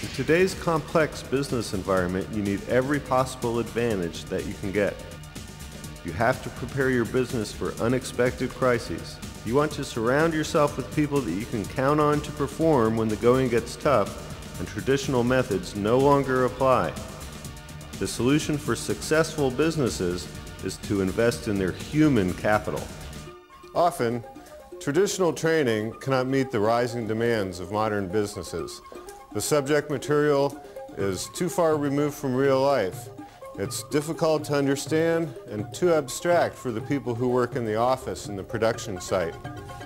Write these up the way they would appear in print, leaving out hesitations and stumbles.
In today's complex business environment, you need every possible advantage that you can get. You have to prepare your business for unexpected crises. You want to surround yourself with people that you can count on to perform when the going gets tough and traditional methods no longer apply. The solution for successful businesses is to invest in their human capital. Often, traditional training cannot meet the rising demands of modern businesses. The subject material is too far removed from real life. It's difficult to understand and too abstract for the people who work in the office and the production site.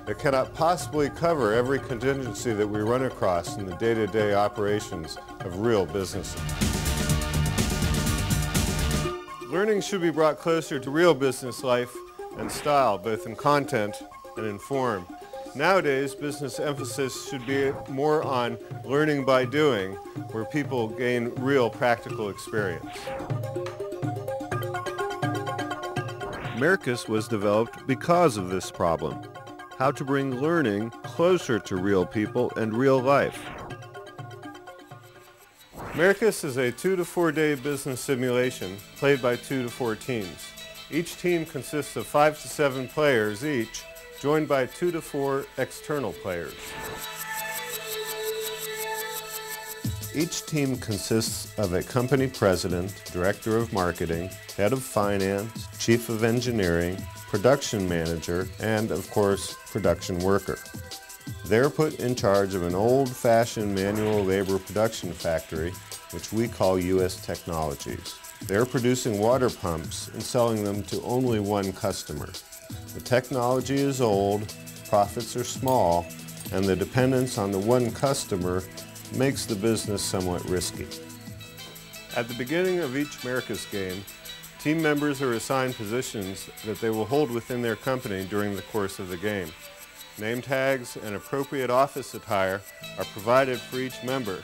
It cannot possibly cover every contingency that we run across in the day-to-day operations of real businesses. Learning should be brought closer to real business life and style, both in content and in form. Nowadays, business emphasis should be more on learning by doing, where people gain real practical experience. Merkis was developed because of this problem: how to bring learning closer to real people and real life. Merkis is a 2 to 4 day business simulation played by 2 to 4 teams. Each team consists of 5 to 7 players each, joined by 2 to 4 external players. Each team consists of a company president, director of marketing, head of finance, chief of engineering, production manager, and of course, production worker. They're put in charge of an old-fashioned manual labor production factory, which we call U.S. Technologies. They're producing water pumps and selling them to only one customer. The technology is old, profits are small, and the dependence on the one customer makes the business somewhat risky. At the beginning of each Merkis game, team members are assigned positions that they will hold within their company during the course of the game. Name tags and appropriate office attire are provided for each member,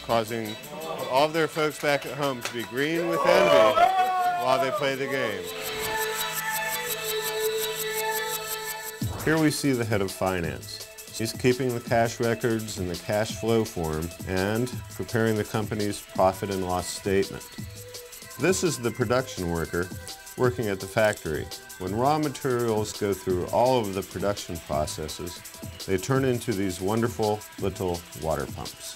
causing all of their folks back at home to be green with envy while they play the game. Here we see the head of finance. He's keeping the cash records in the cash flow form and preparing the company's profit and loss statement. This is the production worker working at the factory. When raw materials go through all of the production processes, they turn into these wonderful little water pumps.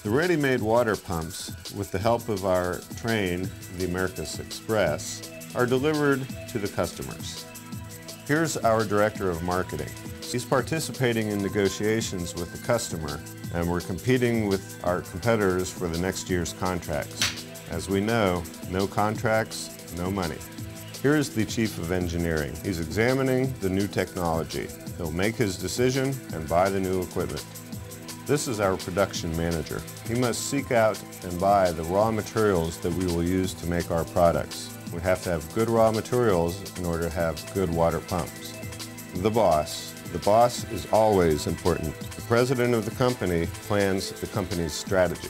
The ready-made water pumps, with the help of our train, the Merkis Express, are delivered to the customers. Here's our director of marketing. He's participating in negotiations with the customer, and we're competing with our competitors for the next year's contracts. As we know, no contracts, no money. Here is the chief of engineering. He's examining the new technology. He'll make his decision and buy the new equipment. This is our production manager. He must seek out and buy the raw materials that we will use to make our products. We have to have good raw materials in order to have good water pumps. The boss. The boss is always important. The president of the company plans the company's strategy.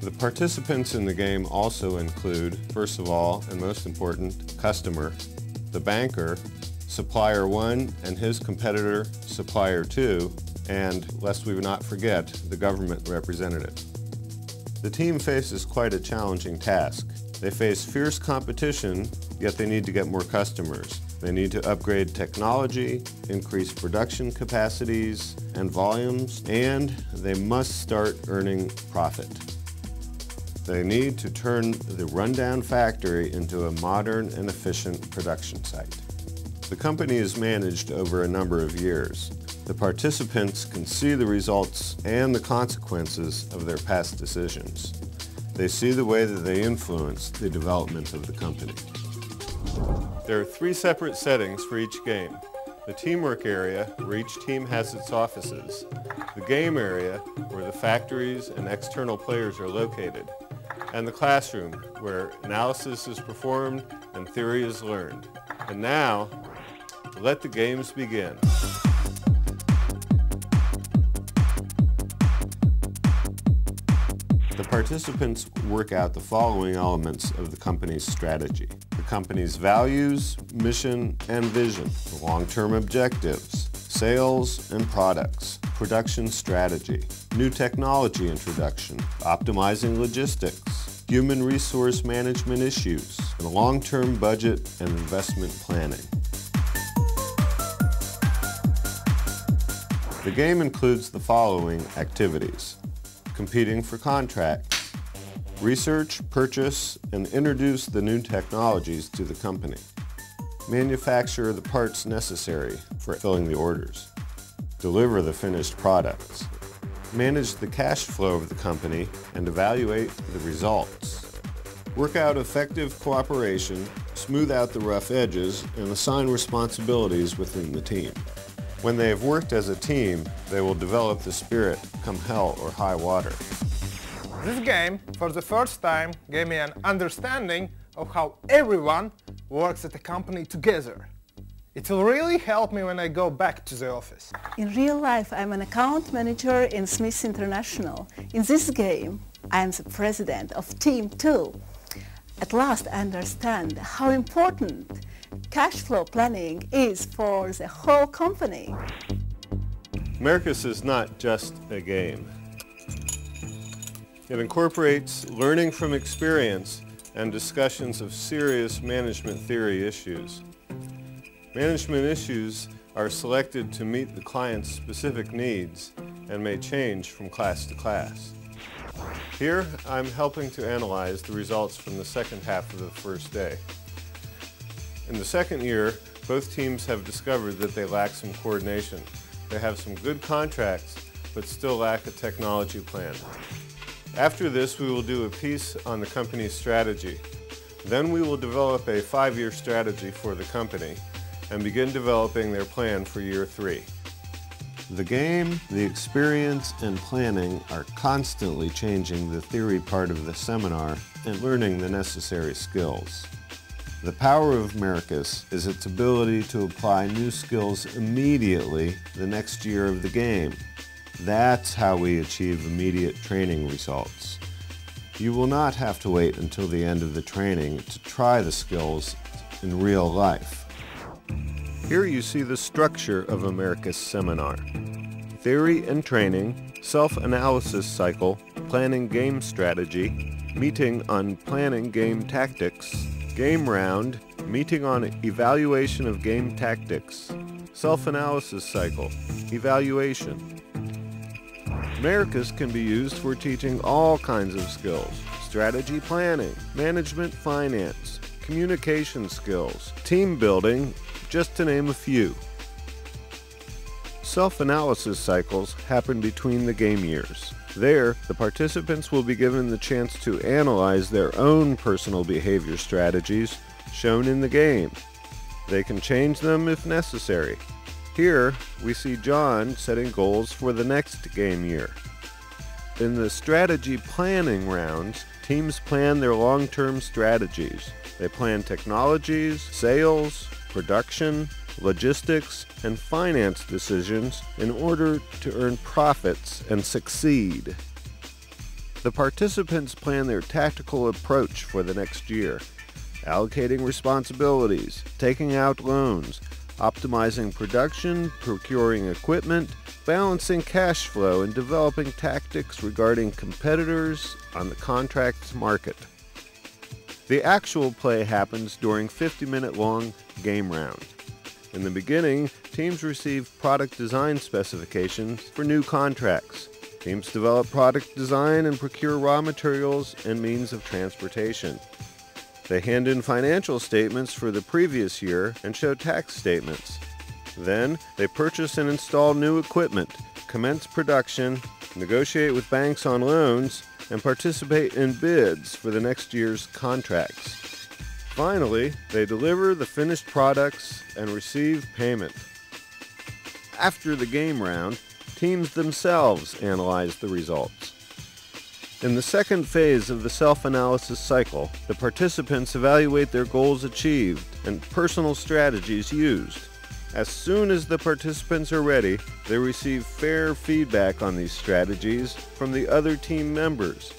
The participants in the game also include, first of all, and most important, customer, the banker, supplier 1 and his competitor, supplier 2, and, lest we not forget, the government representative. The team faces quite a challenging task. They face fierce competition, yet they need to get more customers. They need to upgrade technology, increase production capacities and volumes, and they must start earning profit. They need to turn the rundown factory into a modern and efficient production site. The company is managed over a number of years. The participants can see the results and the consequences of their past decisions. They see the way that they influence the development of the company. There are 3 separate settings for each game. The teamwork area, where each team has its offices. The game area, where the factories and external players are located. And the classroom, where analysis is performed and theory is learned. And now, let the games begin. The participants work out the following elements of the company's strategy: the company's values, mission, and vision, the long-term objectives, sales and products, production strategy, new technology introduction, optimizing logistics, human resource management issues, and long-term budget and investment planning. The game includes the following activities: competing for contracts, research, purchase, and introduce the new technologies to the company, manufacture the parts necessary for filling the orders, deliver the finished products, manage the cash flow of the company and evaluate the results, work out effective cooperation, smooth out the rough edges, and assign responsibilities within the team. When they have worked as a team, they will develop the spirit come hell or high water. This game, for the first time, gave me an understanding of how everyone works at a company together. It will really help me when I go back to the office. In real life, I'm an account manager in Smith International. In this game, I am the president of Team 2. At last, I understand how important cash flow planning is for the whole company. Merkis is not just a game. It incorporates learning from experience and discussions of serious management theory issues. Management issues are selected to meet the client's specific needs and may change from class to class. Here, I'm helping to analyze the results from the second half of the first day. In the second year, both teams have discovered that they lack some coordination. They have some good contracts, but still lack a technology plan. After this, we will do a piece on the company's strategy. Then we will develop a 5-year strategy for the company and begin developing their plan for year 3. The game, the experience, and planning are constantly changing the theory part of the seminar and learning the necessary skills. The power of Merkis is its ability to apply new skills immediately the next year of the game. That's how we achieve immediate training results. You will not have to wait until the end of the training to try the skills in real life. Here you see the structure of a Merkis seminar. Theory and training, self-analysis cycle, planning game strategy, meeting on planning game tactics, game round, meeting on evaluation of game tactics, self-analysis cycle, evaluation. Merkis can be used for teaching all kinds of skills: strategy planning, management finance, communication skills, team building, just to name a few. Self-analysis cycles happen between the game years. There, the participants will be given the chance to analyze their own personal behavior strategies shown in the game. They can change them if necessary. Here, we see John setting goals for the next game year. In the strategy planning rounds, teams plan their long-term strategies. They plan technologies, sales, production, logistics, and finance decisions in order to earn profits and succeed. The participants plan their tactical approach for the next year, allocating responsibilities, taking out loans, optimizing production, procuring equipment, balancing cash flow, and developing tactics regarding competitors on the contracts market. The actual play happens during 50-minute long game round. In the beginning, teams receive product design specifications for new contracts. Teams develop product design and procure raw materials and means of transportation. They hand in financial statements for the previous year and show tax statements. Then, they purchase and install new equipment, commence production, negotiate with banks on loans, and participate in bids for the next year's contracts. Finally, they deliver the finished products and receive payment. After the game round, teams themselves analyze the results. In the second phase of the self-analysis cycle, the participants evaluate their goals achieved and personal strategies used. As soon as the participants are ready, they receive fair feedback on these strategies from the other team members.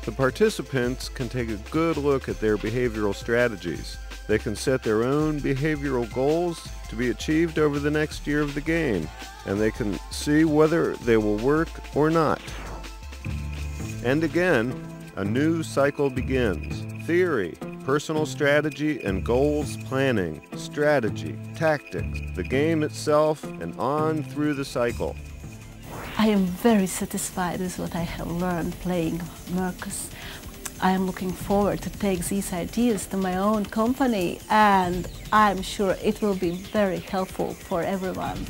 The participants can take a good look at their behavioral strategies. They can set their own behavioral goals to be achieved over the next year of the game, and they can see whether they will work or not. And again, a new cycle begins. Theory, personal strategy, and goals planning, strategy, tactics, the game itself, and on through the cycle. I am very satisfied with what I have learned playing Merkis. I am looking forward to take these ideas to my own company, and I'm sure it will be very helpful for everyone.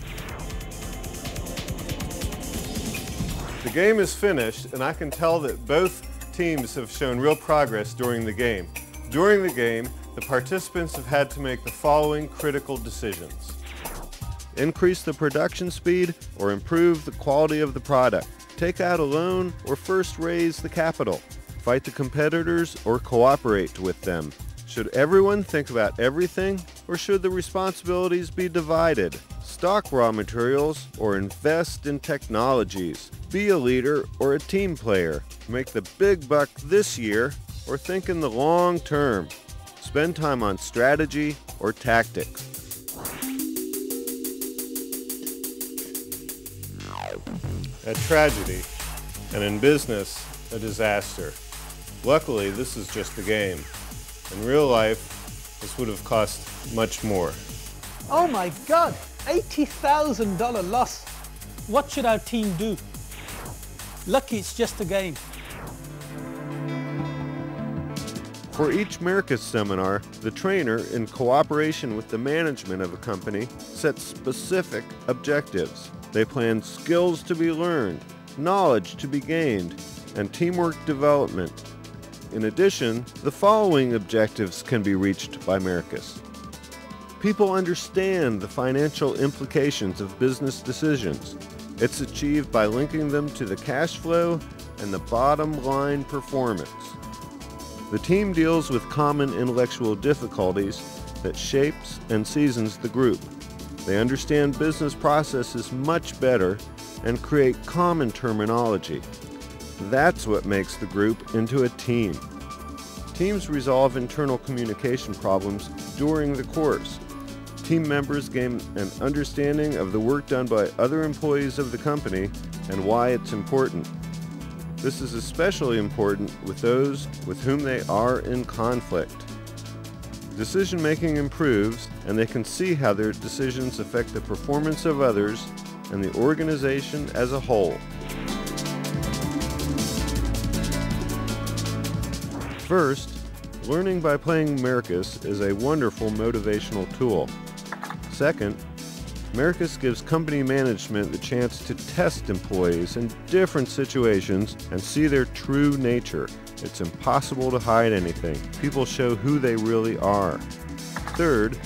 The game is finished, and I can tell that both teams have shown real progress during the game. During the game, the participants have had to make the following critical decisions: increase the production speed or improve the quality of the product, take out a loan or first raise the capital, fight the competitors or cooperate with them. Should everyone think about everything, or should the responsibilities be divided? Stock raw materials or invest in technologies? Be a leader or a team player? Make the big buck this year or think in the long term? Spend time on strategy or tactics? A tragedy, and in business, a disaster. Luckily, this is just a game. In real life, this would have cost much more. Oh my God, $80,000 loss. What should our team do? Lucky it's just a game. For each Merkis seminar, the trainer, in cooperation with the management of a company, sets specific objectives. They plan skills to be learned, knowledge to be gained, and teamwork development. In addition, the following objectives can be reached by Merkis. People understand the financial implications of business decisions. It's achieved by linking them to the cash flow and the bottom line performance. The team deals with common intellectual difficulties that shapes and seasons the group. They understand business processes much better and create common terminology. That's what makes the group into a team. Teams resolve internal communication problems during the course. Team members gain an understanding of the work done by other employees of the company and why it's important. This is especially important with those with whom they are in conflict. Decision-making improves, and they can see how their decisions affect the performance of others and the organization as a whole. First, learning by playing Merkis is a wonderful motivational tool. Second, Merkis gives company management the chance to test employees in different situations and see their true nature. It's impossible to hide anything. People show who they really are. Third,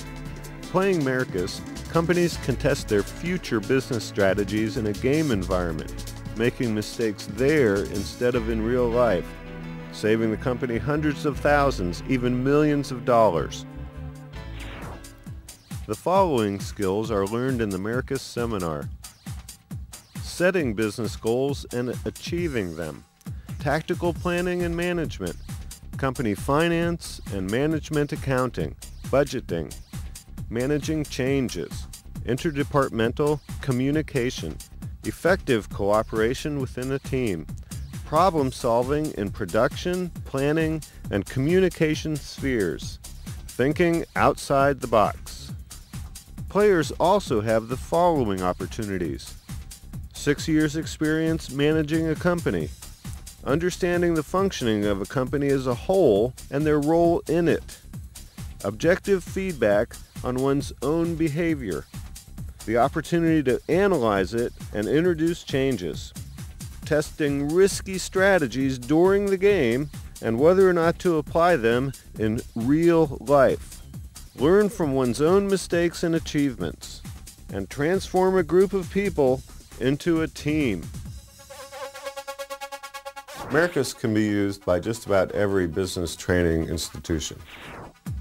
playing Merkis, companies can test their future business strategies in a game environment, making mistakes there instead of in real life, saving the company hundreds of thousands, even millions of dollars. The following skills are learned in the Merkis seminar: setting business goals and achieving them, tactical planning and management, company finance and management accounting, budgeting, managing changes, interdepartmental communication, effective cooperation within a team, problem solving in production, planning, and communication spheres, thinking outside the box. Players also have the following opportunities: 6 years experience managing a company, understanding the functioning of a company as a whole and their role in it, objective feedback on one's own behavior, the opportunity to analyze it and introduce changes, testing risky strategies during the game and whether or not to apply them in real life. Learn from one's own mistakes and achievements, and transform a group of people into a team. Merkis can be used by just about every business training institution.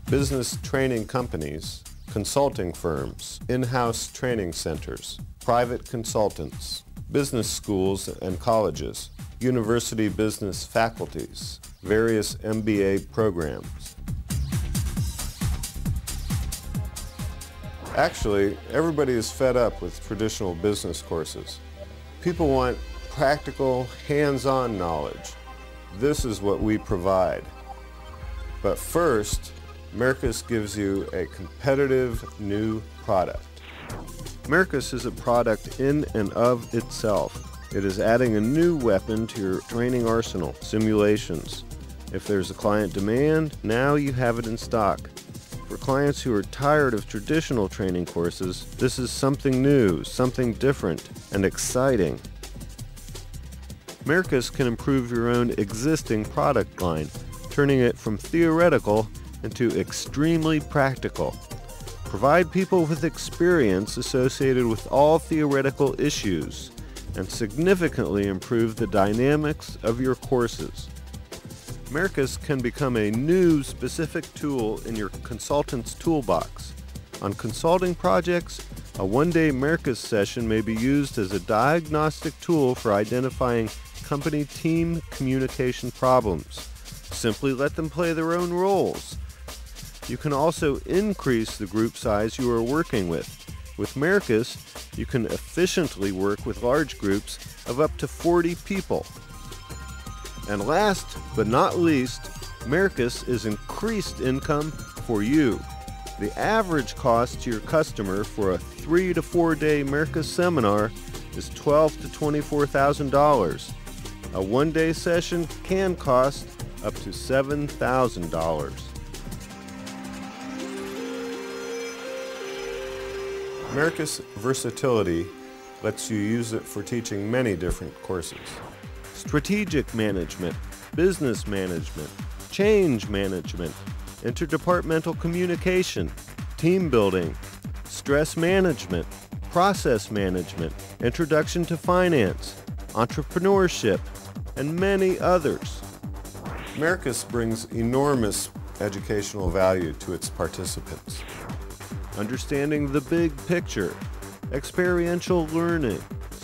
Business training companies, consulting firms, in-house training centers, private consultants, business schools and colleges, university business faculties, various MBA programs. Actually, everybody is fed up with traditional business courses. People want practical, hands-on knowledge. This is what we provide. But first, Merkis gives you a competitive new product. Merkis is a product in and of itself. It is adding a new weapon to your training arsenal, simulations. If there's a client demand, now you have it in stock. For clients who are tired of traditional training courses, this is something new, something different, and exciting. Merkis can improve your own existing product line, turning it from theoretical into extremely practical. Provide people with experience associated with all theoretical issues, and significantly improve the dynamics of your courses. Merkis can become a new specific tool in your consultant's toolbox. On consulting projects, a one-day Merkis session may be used as a diagnostic tool for identifying company team communication problems. Simply let them play their own roles. You can also increase the group size you are working with. With Merkis, you can efficiently work with large groups of up to 40 people. And last but not least, Merkis is increased income for you. The average cost to your customer for a 3 to 4 day Merkis seminar is $12,000 to $24,000. A one-day session can cost up to $7,000. Merkis versatility lets you use it for teaching many different courses. Strategic management, business management, change management, interdepartmental communication, team building, stress management, process management, introduction to finance, entrepreneurship, and many others. Merkis brings enormous educational value to its participants. Understanding the big picture, experiential learning,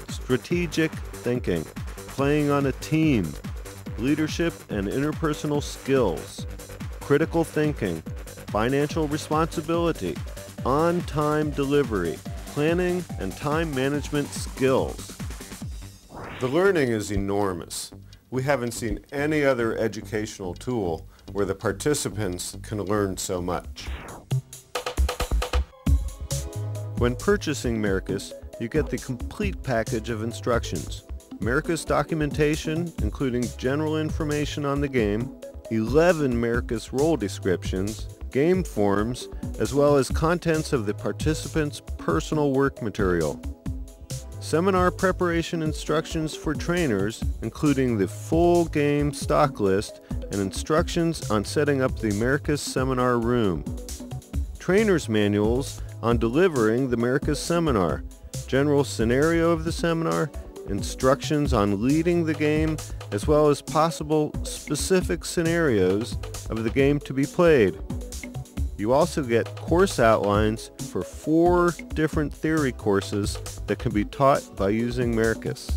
strategic thinking, playing on a team, leadership and interpersonal skills, critical thinking, financial responsibility, on-time delivery, planning and time management skills. The learning is enormous. We haven't seen any other educational tool where the participants can learn so much. When purchasing Merkis, you get the complete package of instructions. Merkis documentation, including general information on the game, 11 Merkis role descriptions, game forms, as well as contents of the participants' personal work material. Seminar preparation instructions for trainers, including the full game stock list and instructions on setting up the Merkis seminar room. Trainers' manuals on delivering the Merkis seminar, general scenario of the seminar, instructions on leading the game, as well as possible specific scenarios of the game to be played. You also get course outlines for 4 different theory courses that can be taught by using Merkis.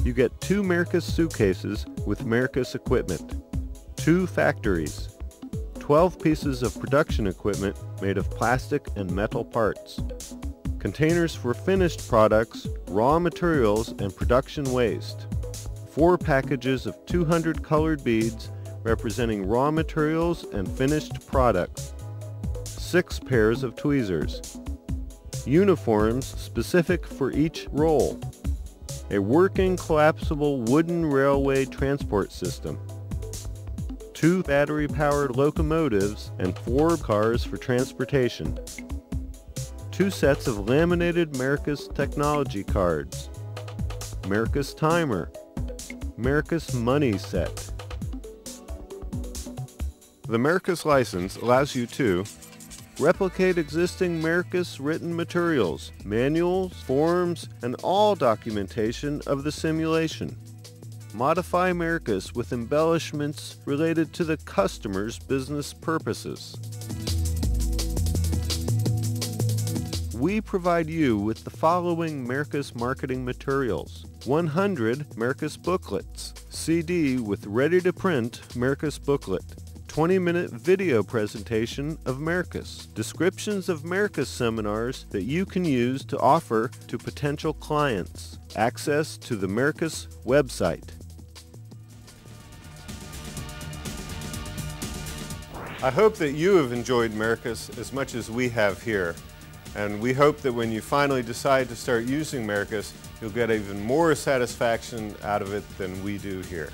You get 2 Merkis suitcases with Merkis equipment, 2 factories, 12 pieces of production equipment made of plastic and metal parts, containers for finished products, raw materials, and production waste, 4 packages of 200 colored beads representing raw materials and finished products, 6 pairs of tweezers, uniforms specific for each role, a working collapsible wooden railway transport system, 2 battery-powered locomotives and 4 cars for transportation, 2 sets of laminated Merkis technology cards, Merkis timer, Merkis money set. The Merkis license allows you to replicate existing Merkis written materials, manuals, forms, and all documentation of the simulation. Modify Merkis with embellishments related to the customer's business purposes. We provide you with the following Merkis marketing materials: 100 Merkis booklets, CD with ready-to-print Merkis booklet, 20-minute video presentation of Merkis, descriptions of Merkis seminars that you can use to offer to potential clients, access to the Merkis website. I hope that you have enjoyed Merkis as much as we have here, and we hope that when you finally decide to start using Merkis, you'll get even more satisfaction out of it than we do here.